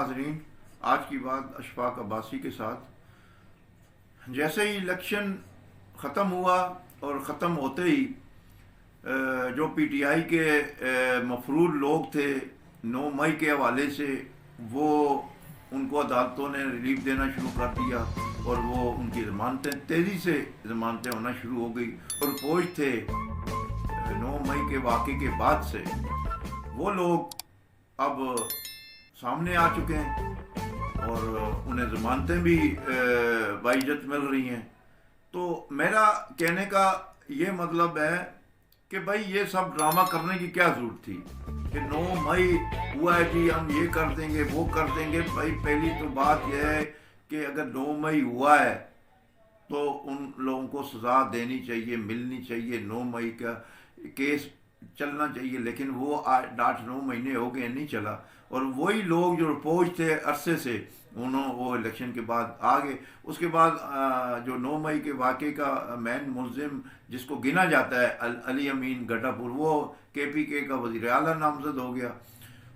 नाजरीन, आज की बात अशफाक अब्बासी के साथ। जैसे ही इलेक्शन ख़त्म हुआ और ख़त्म होते ही जो पीटीआई के मफरूर लोग थे 9 मई के हवाले से, वो उनको अदालतों ने रिलीफ देना शुरू कर दिया और वो उनकी ज़मानतें तेज़ी से ज़मानतें होना शुरू हो गई। और पोज थे 9 मई के वाक़े के बाद से वो लोग अब सामने आ चुके हैं और उन्हें ज़मानतें भी बाइज्जत मिल रही हैं। तो मेरा कहने का ये मतलब है कि भाई ये सब ड्रामा करने की क्या ज़रूरत थी कि 9 मई हुआ है जी, हम ये कर देंगे वो कर देंगे। भाई पहली तो बात यह है कि अगर 9 मई हुआ है तो उन लोगों को सज़ा देनी चाहिए, मिलनी चाहिए। 9 मई का केस चलना चाहिए, लेकिन वो 8-9 महीने हो गए नहीं चला। और वही लोग जो रिपोर्ट थे अरसे से, उन्होंने वो इलेक्शन के बाद आ गए। उसके बाद जो 9 मई के वाक़े का मैन मुलजिम जिसको गिना जाता है अली अमीन गड्ढापुर, वो KPK का वज़ीर आला नामज़द हो गया।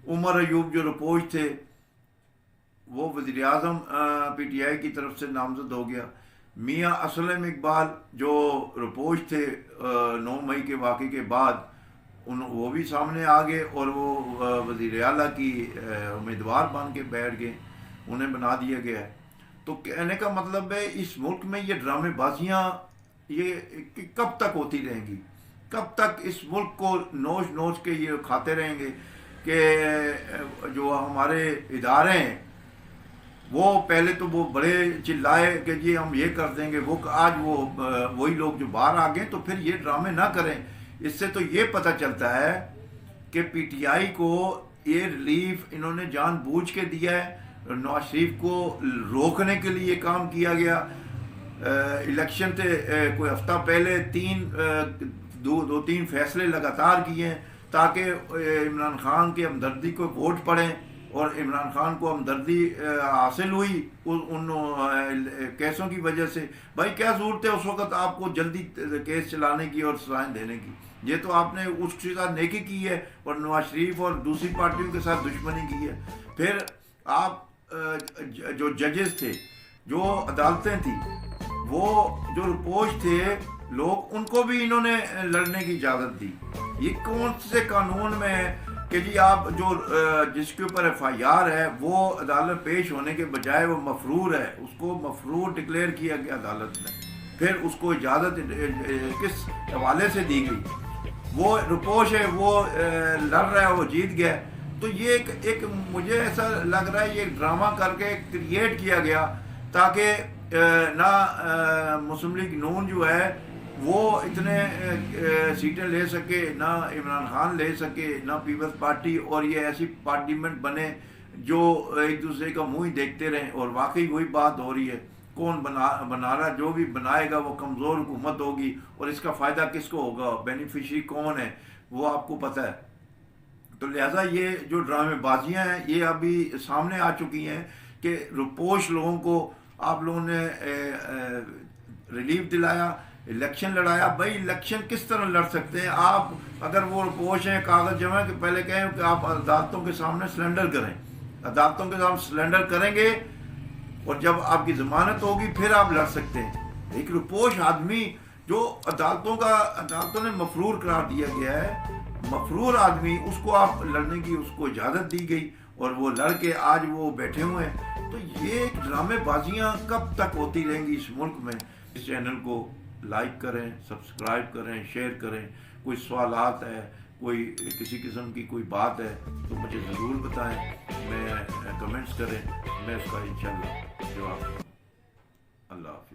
उमर अयूब जो रिपोर्ट थे वो वज़ीर आज़म PTI की तरफ से नामज़द हो गया। मियाँ असलम इकबाल जो रिपोर्ट थे 9 मई के वाक़े के बाद, वो भी सामने आ गए और वो वज़ीर आला की उम्मीदवार बन के बैठ गए, उन्हें बना दिया गया है। तो कहने का मतलब है इस मुल्क में ये ड्रामेबाजियाँ ये कब तक होती रहेंगी? कब तक इस मुल्क को नोच नोच के ये खाते रहेंगे कि जो हमारे इदारे हैं वो पहले तो वो बड़े चिल्लाए कि जी हम ये कर देंगे वो, आज वो वही लोग जो बाहर आ गए तो फिर ये ड्रामे ना करें। इससे तो ये पता चलता है कि PTI को ये रिलीफ इन्होंने जानबूझ के दिया है। नवाज शरीफ को रोकने के लिए काम किया गया। इलेक्शन से कोई हफ्ता पहले 2-3 फैसले लगातार किए हैं ताकि इमरान खान के हमदर्दी को वोट पड़ें और इमरान खान को हमदर्दी हासिल हुई उन केसों की वजह से। भाई क्या ज़रूरत है उस वक़्त आपको जल्दी केस चलाने की और सज़ाएं देने की? ये तो आपने उसके साथ नेकी की है और नवाज शरीफ और दूसरी पार्टियों के साथ दुश्मनी की है। फिर आप जो जजेस थे, जो अदालतें थी, वो जो रिपोर्ट थे लोग, उनको भी इन्होंने लड़ने की इजाज़त दी। ये कौन से कानून में है कि जी आप जो जिसके ऊपर FIR है वो अदालत पेश होने के बजाय वो मफरूर है, उसको मफरूर डिक्लेयर किया गया अदालत में, फिर उसको इजाज़त किस हवाले से दी गई? वो रिपोर्ट है, वो लड़ रहा है, वो जीत गया। तो ये एक मुझे ऐसा लग रहा है ये ड्रामा करके क्रिएट किया गया ताकि ना मुस्लिम लीग नून जो है वो इतने सीटें ले सके, ना इमरान खान ले सके, ना पीपल्स पार्टी, और ये ऐसी पार्लियामेंट बने जो एक दूसरे का मुंह ही देखते रहें। और वाकई वही बात हो रही है, कौन बना रहा, जो भी बनाएगा वो कमज़ोर हुकूमत होगी और इसका फ़ायदा किसको होगा, बेनिफिशरी कौन है वो आपको पता है। तो लिहाजा ये जो ड्रामेबाजियाँ हैं ये अभी सामने आ चुकी हैं कि रुपोश लोगों को आप लोगों ने रिलीफ दिलाया, इलेक्शन लड़ाया। भाई इलेक्शन किस तरह लड़ सकते हैं आप? अगर वो रुपोश हैं, कागज़ जमा के पहले कहें कि आप अदालतों के सामने सरेंडर करें, अदालतों के सामने सरेंडर करेंगे और जब आपकी ज़मानत होगी फिर आप लड़ सकते हैं। एक रुपोश आदमी जो अदालतों ने मफरूर करार दिया गया है, मफरूर आदमी, उसको आप लड़ने की उसको इजाज़त दी गई और वो लड़ के आज वो बैठे हुए हैं। तो ये ड्रामेबाजियाँ कब तक होती रहेंगी इस मुल्क में? इस चैनल को लाइक करें, सब्सक्राइब करें, शेयर करें। कोई सवालात है, कोई किसी किस्म की कोई बात है तो मुझे ज़रूर बताएं, मैं कमेंट्स करें, मैं उसका इंशाअल्लाह जवाब। अल्लाह।